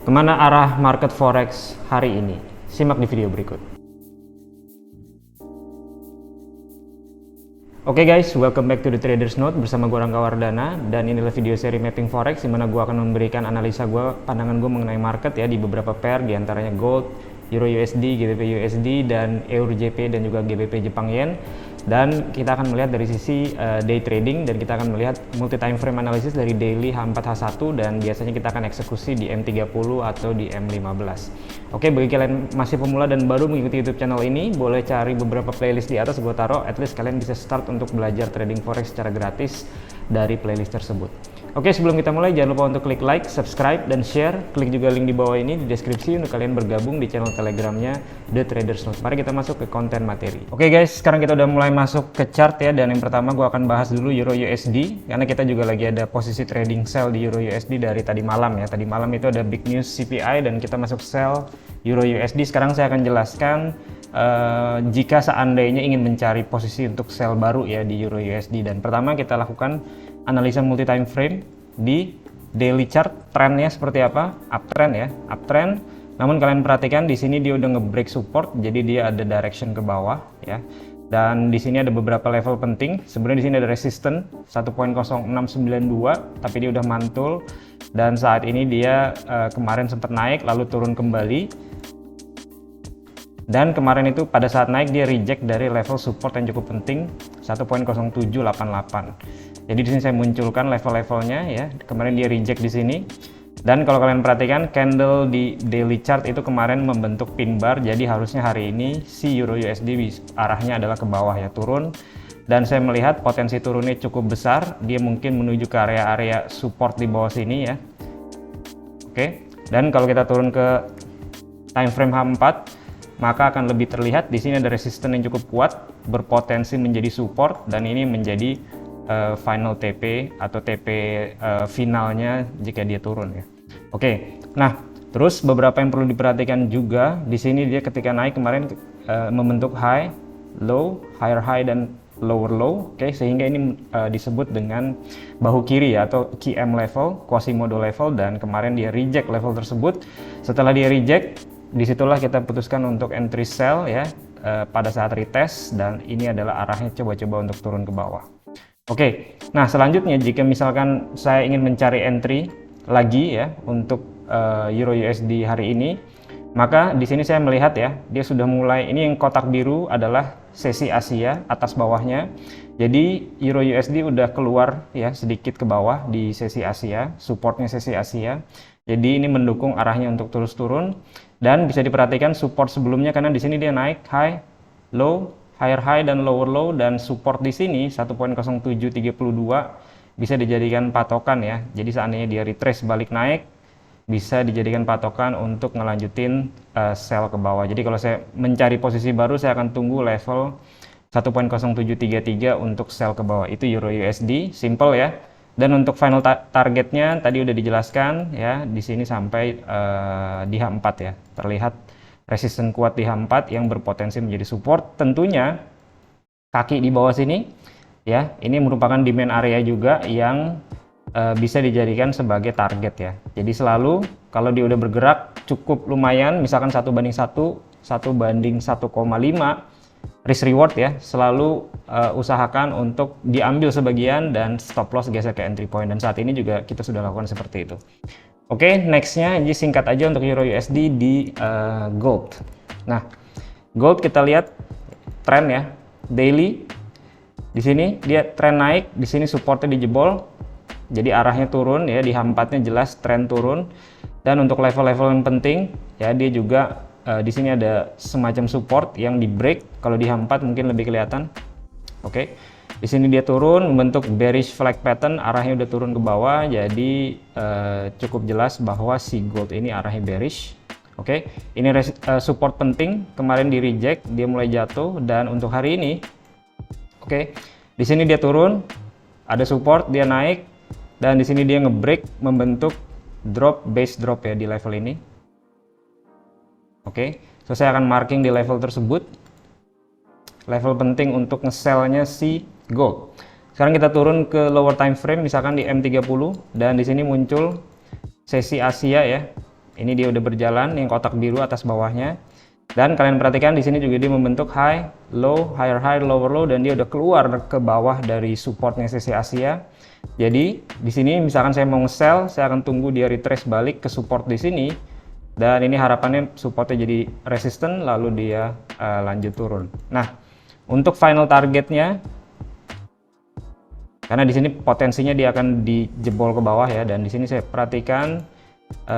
Kemana arah market forex hari ini? Simak di video berikut. Oke guys, welcome back to the Traders Note bersama gue Rangga Wardana, dan inilah video seri mapping forex di mana gue akan memberikan analisa gue, pandangan gue mengenai market ya di beberapa pair, diantaranya gold, Euro USD, GBP USD, dan Eur JP dan juga GBP Jepang Yen. Dan kita akan melihat dari sisi day trading, dan kita akan melihat multi time frame analysis dari daily H4 H1, dan biasanya kita akan eksekusi di M30 atau di M15. Oke, bagi kalian masih pemula dan baru mengikuti YouTube channel ini, boleh cari beberapa playlist di atas gue taruh, at least kalian bisa start untuk belajar trading forex secara gratis dari playlist tersebut. Oke, sebelum kita mulai jangan lupa untuk klik like, subscribe, dan share. Klik juga link di bawah ini di deskripsi untuk kalian bergabung di channel telegramnya The Traders Note. Mari kita masuk ke konten materi. Oke guys, sekarang kita udah mulai masuk ke chart ya, dan yang pertama gue akan bahas dulu Euro USD, karena kita juga lagi ada posisi trading sell di Euro USD dari tadi malam ya. Tadi malam itu ada big news CPI dan kita masuk sell Euro USD. Sekarang saya akan jelaskan jika seandainya ingin mencari posisi untuk sell baru ya di Euro USD. Dan pertama kita lakukan analisa multi time frame di daily chart. Trennya seperti apa? Uptrend ya, uptrend. Namun kalian perhatikan di sini dia udah nge-break support, jadi dia ada direction ke bawah ya. Dan di sini ada beberapa level penting. Sebenarnya di sini ada resistance 1.0692, tapi dia udah mantul. Dan saat ini dia kemarin sempat naik lalu turun kembali. Dan kemarin itu pada saat naik dia reject dari level support yang cukup penting 1.0788. Jadi di sini saya munculkan level-levelnya ya. Kemarin dia reject di sini. Dan kalau kalian perhatikan candle di daily chart itu kemarin membentuk pin bar. Jadi harusnya hari ini si Euro USD arahnya adalah ke bawah ya, turun. Dan saya melihat potensi turunnya cukup besar. Dia mungkin menuju ke area-area support di bawah sini ya. Oke. Dan kalau kita turun ke time frame H4, maka akan lebih terlihat di sini ada resistance yang cukup kuat, berpotensi menjadi support, dan ini menjadi final TP atau TP finalnya jika dia turun ya. Oke, nah terus beberapa yang perlu diperhatikan juga di sini, dia ketika naik kemarin membentuk high, low, higher high, dan lower low. Oke, sehingga ini disebut dengan bahu kiri ya, atau QM level, Quasimodo level, dan kemarin dia reject level tersebut. Setelah dia reject, disitulah kita putuskan untuk entry sell ya pada saat retest, dan ini adalah arahnya coba-coba untuk turun ke bawah. Oke, nah selanjutnya jika misalkan saya ingin mencari entry lagi ya untuk Euro USD hari ini, maka di sini saya melihat ya, dia sudah mulai, ini yang kotak biru adalah sesi Asia atas bawahnya. Jadi Euro USD udah keluar ya sedikit ke bawah di sesi Asia, supportnya sesi Asia. Jadi ini mendukung arahnya untuk terus turun, dan bisa diperhatikan support sebelumnya karena di sini dia naik high, low, higher high, dan lower low, dan support di sini 1.0732 bisa dijadikan patokan ya. Jadi seandainya dia retrace balik naik, bisa dijadikan patokan untuk ngelanjutin sell ke bawah. Jadi kalau saya mencari posisi baru, saya akan tunggu level 1.0733 untuk sell ke bawah. Itu Euro USD, simple ya. Dan untuk final targetnya tadi udah dijelaskan ya, di sini sampai di H4 ya. Terlihat resisten kuat di H4 yang berpotensi menjadi support. Tentunya kaki di bawah sini ya, ini merupakan demand area juga yang bisa dijadikan sebagai target ya. Jadi selalu kalau dia udah bergerak cukup lumayan, misalkan 1:1, 1:1,5 risk reward ya, selalu usahakan untuk diambil sebagian dan stop loss geser ke entry point, dan saat ini juga kita sudah lakukan seperti itu. Oke, nextnya ini singkat aja untuk Euro USD di gold. Nah, gold kita lihat tren ya, daily. Di sini dia tren naik, di sini supportnya dijebol, jadi arahnya turun ya, di H4-nya jelas tren turun. Dan untuk level-level yang penting ya, dia juga di sini ada semacam support yang di break. Kalau di H4 mungkin lebih kelihatan. Oke. Di sini dia turun membentuk bearish flag pattern, arahnya udah turun ke bawah, jadi cukup jelas bahwa si gold ini arahnya bearish. Oke, ini support penting, kemarin di reject, dia mulai jatuh, dan untuk hari ini, oke, di sini dia turun, ada support, dia naik, dan di sini dia ngebreak membentuk drop, base drop ya di level ini. Oke, so saya akan marking di level tersebut. Level penting untuk nge-sell-nya si gold. Sekarang kita turun ke lower time frame, misalkan di M30, dan di sini muncul sesi Asia ya. Ini dia udah berjalan, yang kotak biru atas bawahnya. Dan kalian perhatikan di sini juga dia membentuk high, low, higher high, lower low, dan dia udah keluar ke bawah dari supportnya CC Asia. Jadi di sini misalkan saya mau nge-sell, saya akan tunggu dia retrace balik ke support di sini. Dan ini harapannya supportnya jadi resisten, lalu dia lanjut turun. Nah, untuk final targetnya, karena di sini potensinya dia akan dijebol ke bawah ya, dan di sini saya perhatikan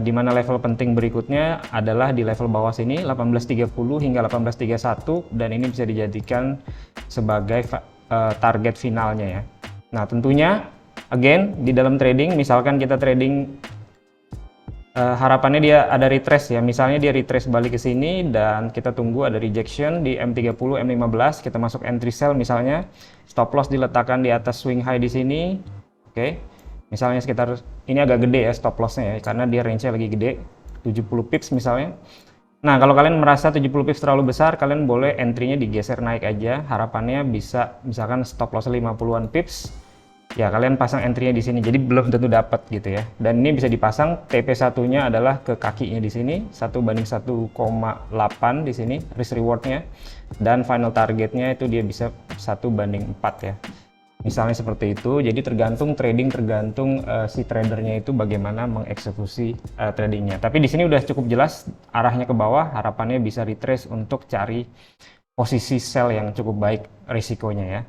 di mana level penting berikutnya adalah di level bawah sini 1830 hingga 1831, dan ini bisa dijadikan sebagai target finalnya ya. Nah, tentunya again di dalam trading, misalkan kita trading harapannya dia ada retrace ya, misalnya dia retrace balik ke sini dan kita tunggu ada rejection di M30, M15, kita masuk entry sell misalnya, stop loss diletakkan di atas swing high di sini. Oke. Misalnya sekitar, ini agak gede ya stop lossnya ya, karena dia range-nya lagi gede, 70 pips misalnya. Nah, kalau kalian merasa 70 pips terlalu besar, kalian boleh entry-nya digeser naik aja. Harapannya bisa, misalkan stop loss 50-an pips, ya kalian pasang entry-nya di sini. Jadi belum tentu dapat gitu ya. Dan ini bisa dipasang, TP1-nya adalah ke kakinya di sini, 1/1,8 di sini, risk reward-nya. Dan final targetnya itu dia bisa 1/4 ya. Misalnya seperti itu, jadi tergantung si tradernya itu bagaimana mengeksekusi tradingnya. Tapi di sini udah cukup jelas arahnya ke bawah, harapannya bisa retrace untuk cari posisi sell yang cukup baik risikonya ya.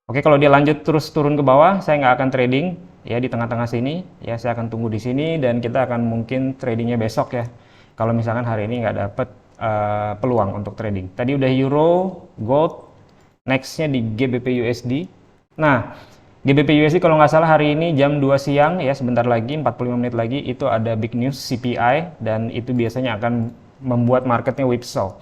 Oke, kalau dia lanjut terus turun ke bawah, saya nggak akan trading ya di tengah-tengah sini ya, saya akan tunggu di sini dan kita akan mungkin tradingnya besok ya. Kalau misalkan hari ini nggak dapet peluang untuk trading. Tadi udah euro, gold, nextnya di GBP USD. Nah, GBP USD kalau nggak salah hari ini jam 2 siang ya, sebentar lagi, 45 menit lagi, itu ada big news CPI, dan itu biasanya akan membuat marketnya whipsaw.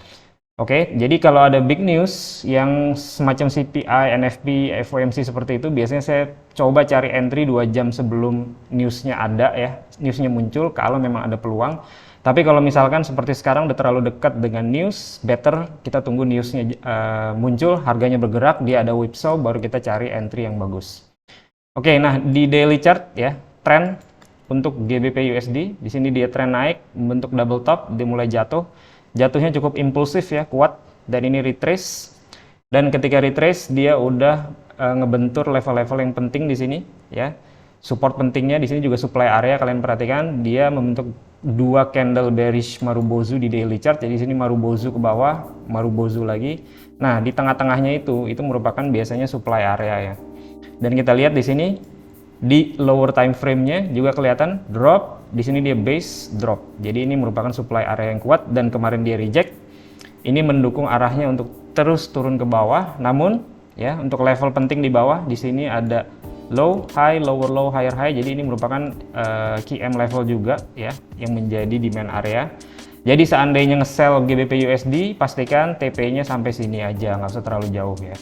Oke, jadi kalau ada big news yang semacam CPI, NFP, FOMC seperti itu, biasanya saya coba cari entry 2 jam sebelum newsnya ada ya, newsnya muncul kalau memang ada peluang. Tapi kalau misalkan seperti sekarang udah terlalu dekat dengan news, better kita tunggu newsnya muncul, harganya bergerak, dia ada whipsaw, baru kita cari entry yang bagus. Oke, nah di daily chart ya, trend untuk GBP USD, di sini dia trend naik, membentuk double top, dia mulai jatuh. Jatuhnya cukup impulsif ya, kuat, dan ini retrace. Dan ketika retrace, dia udah ngebentur level-level yang penting di sini ya. Support pentingnya di sini juga supply area, kalian perhatikan dia membentuk 2 candle bearish Marubozu di daily chart. Jadi di sini Marubozu ke bawah, Marubozu lagi. Nah, di tengah-tengahnya itu merupakan biasanya supply area ya. Dan kita lihat di sini di lower time frame-nya juga kelihatan drop. Di sini dia base drop. Jadi ini merupakan supply area yang kuat, dan kemarin dia reject. Ini mendukung arahnya untuk terus turun ke bawah. Namun ya, untuk level penting di bawah di sini ada low, high, lower low, higher high. Jadi ini merupakan key M level juga ya, yang menjadi demand area. Jadi seandainya nge-sell GBP USD, pastikan TP-nya sampai sini aja, nggak usah terlalu jauh ya.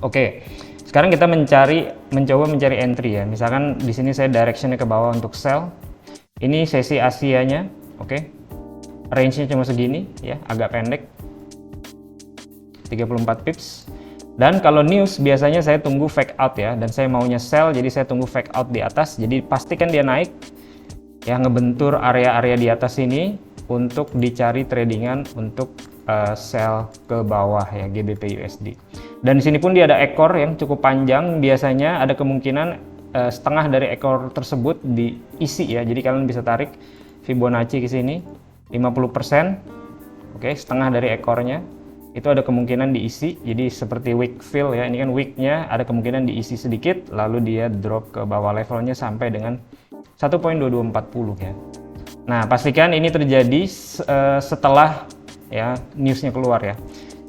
Oke, sekarang kita mencoba mencari entry ya. Misalkan di sini saya directionnya ke bawah untuk sell. Ini sesi Asianya, oke. Range-nya cuma segini ya, agak pendek. 34 pips. Dan kalau news biasanya saya tunggu fake out ya, dan saya maunya sell, jadi saya tunggu fake out di atas. Jadi pastikan dia naik ya, ngebentur area-area di atas ini untuk dicari tradingan untuk sell ke bawah ya, GBP USD. Dan di sini pun dia ada ekor yang cukup panjang, biasanya ada kemungkinan setengah dari ekor tersebut diisi ya. Jadi kalian bisa tarik Fibonacci ke sini 50%. Oke, setengah dari ekornya itu ada kemungkinan diisi, jadi seperti wick fill ya, ini kan wicknya ada kemungkinan diisi sedikit, lalu dia drop ke bawah levelnya sampai dengan 1.2240 ya. Nah, pastikan ini terjadi setelah ya newsnya keluar ya.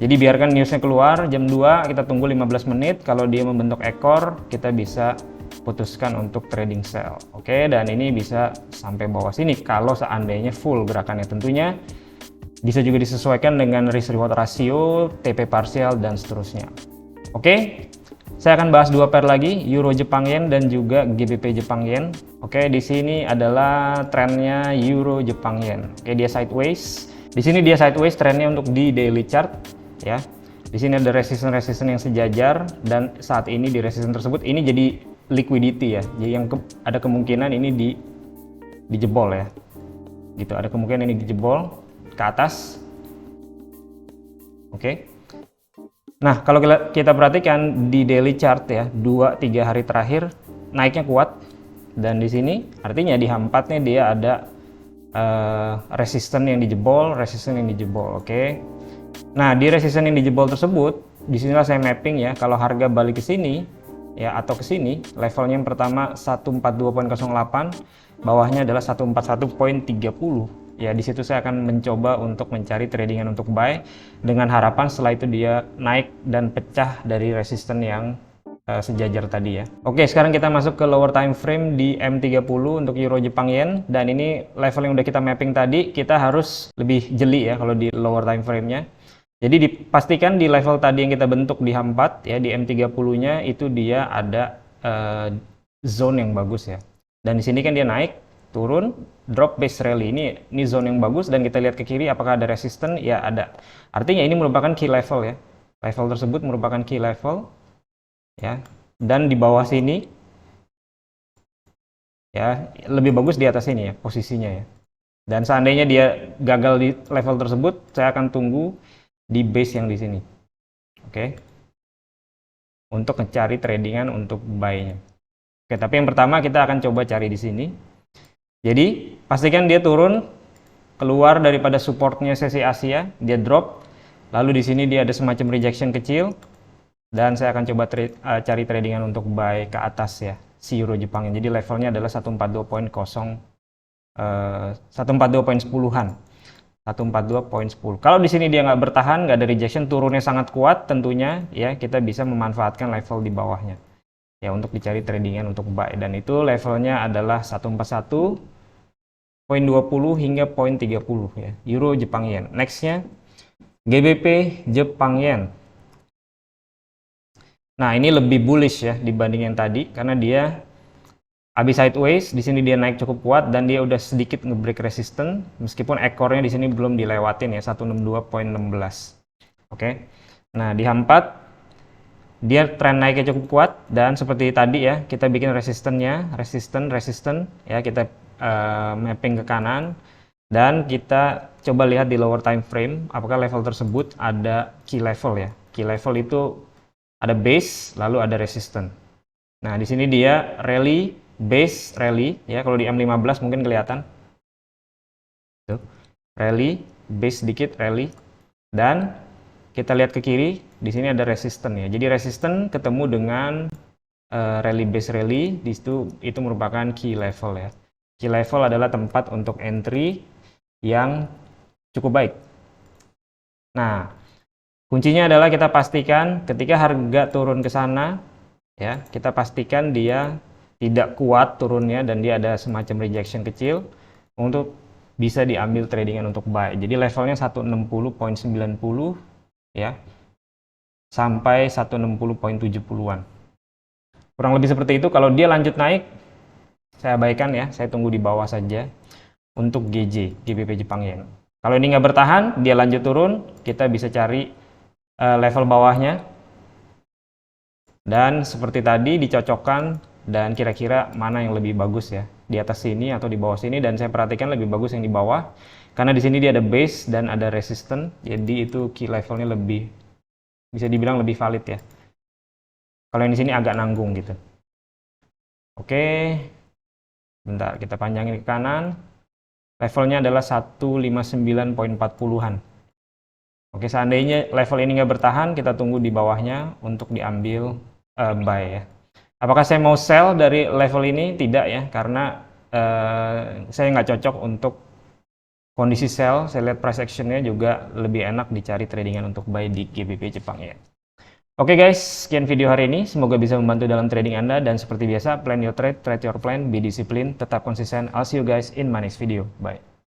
Jadi biarkan newsnya keluar jam 2, kita tunggu 15 menit, kalau dia membentuk ekor, kita bisa putuskan untuk trading sell. Oke, dan ini bisa sampai bawah sini kalau seandainya full gerakannya. Tentunya bisa juga disesuaikan dengan risk reward ratio, TP parsial, dan seterusnya. Oke, saya akan bahas 2 pair lagi, Euro Jepang Yen dan juga GBP Jepang Yen. Oke, di sini adalah trennya Euro Jepang Yen. Oke, dia sideways. Di sini dia sideways trennya untuk di daily chart ya. Di sini ada resistance yang sejajar, dan saat ini di resistance tersebut ini jadi liquidity ya. Jadi yang ada kemungkinan ini dijebol ya. gitu. Ada kemungkinan ini dijebol ke atas. Oke. Nah, kalau kita perhatikan di daily chart ya, 2-3 hari terakhir naiknya kuat, dan di sini artinya di H4-nya dia ada resisten yang dijebol, Oke. Nah, di resisten yang dijebol tersebut, disinilah saya mapping ya, kalau harga balik ke sini ya atau ke sini, levelnya yang pertama 142.08, bawahnya adalah 141.30. Ya, di situ saya akan mencoba untuk mencari tradingan untuk buy dengan harapan setelah itu dia naik dan pecah dari resisten yang sejajar tadi ya. Oke, sekarang kita masuk ke lower time frame di M30 untuk Euro Jepang Yen, dan ini level yang udah kita mapping tadi, kita harus lebih jeli ya kalau di lower time frame-nya. Jadi dipastikan di level tadi yang kita bentuk di H4 ya, di M30-nya itu dia ada zone yang bagus ya. Dan di sini kan dia naik, turun, drop, base rally. Ini zone yang bagus, dan kita lihat ke kiri apakah ada resisten? Ya, ada. Artinya ini merupakan key level ya. Level tersebut merupakan key level ya. Dan di bawah sini ya lebih bagus di atas ini ya posisinya ya. Dan seandainya dia gagal di level tersebut, saya akan tunggu di base yang di sini. Oke. Untuk mencari tradingan untuk buy-nya. Oke, tapi yang pertama kita akan coba cari di sini. Jadi, pastikan dia turun keluar daripada supportnya sesi Asia, dia drop. Lalu di sini dia ada semacam rejection kecil, dan saya akan coba cari tradingan untuk buy ke atas ya, si Euro Jepang. Jadi levelnya adalah 142.10-an. 142.10. Kalau di sini dia nggak bertahan, nggak ada rejection, turunnya sangat kuat, tentunya ya kita bisa memanfaatkan level di bawahnya ya untuk dicari tradingan untuk buy, dan itu levelnya adalah 141.20 hingga 0.30 ya, Euro Jepang Yen. Nextnya GBP Jepang Yen. Nah, ini lebih bullish ya dibanding yang tadi, karena dia habis sideways, di sini dia naik cukup kuat dan dia udah sedikit ngebreak resisten, meskipun ekornya di sini belum dilewatin ya, 162.16. Oke. Nah, di H4 dia tren naiknya cukup kuat, dan seperti tadi ya, kita bikin resistennya, resisten ya, kita mapping ke kanan, dan kita coba lihat di lower time frame apakah level tersebut ada key level ya. Key level itu ada base, lalu ada resisten. Nah, di sini dia rally, base, rally ya. Kalau di M15 mungkin kelihatan. Tuh. Rally, base sedikit, rally. Dan kita lihat ke kiri, di sini ada resisten ya. Jadi resisten ketemu dengan rally, base, rally, di situ itu merupakan key level ya. Key level adalah tempat untuk entry yang cukup baik. Nah, kuncinya adalah kita pastikan ketika harga turun ke sana ya, kita pastikan dia tidak kuat turunnya dan dia ada semacam rejection kecil untuk bisa diambil tradingan untuk buy. Jadi levelnya 160.90 ya sampai 160.70-an. Kurang lebih seperti itu. Kalau dia lanjut naik, saya abaikan ya, saya tunggu di bawah saja untuk GBP Jepang Yen. Kalau ini nggak bertahan, dia lanjut turun, kita bisa cari level bawahnya, dan seperti tadi dicocokkan, dan kira-kira mana yang lebih bagus ya, di atas sini atau di bawah sini. Dan saya perhatikan lebih bagus yang di bawah, karena di sini dia ada base dan ada resisten, jadi itu key levelnya lebih, bisa dibilang lebih valid ya. Kalau yang di sini agak nanggung gitu. Oke, bentar kita panjangin ke kanan, levelnya adalah 159.40-an. Oke, seandainya level ini nggak bertahan, kita tunggu di bawahnya untuk diambil buy ya. Apakah saya mau sell dari level ini? Tidak ya, karena saya nggak cocok untuk kondisi sell. Saya lihat price actionnya juga lebih enak dicari tradingan untuk buy di GBP Jepang ya. Oke guys, sekian video hari ini. Semoga bisa membantu dalam trading Anda, dan seperti biasa, plan your trade, trade your plan, be disciplined, tetap konsisten. I'll see you guys in my next video. Bye.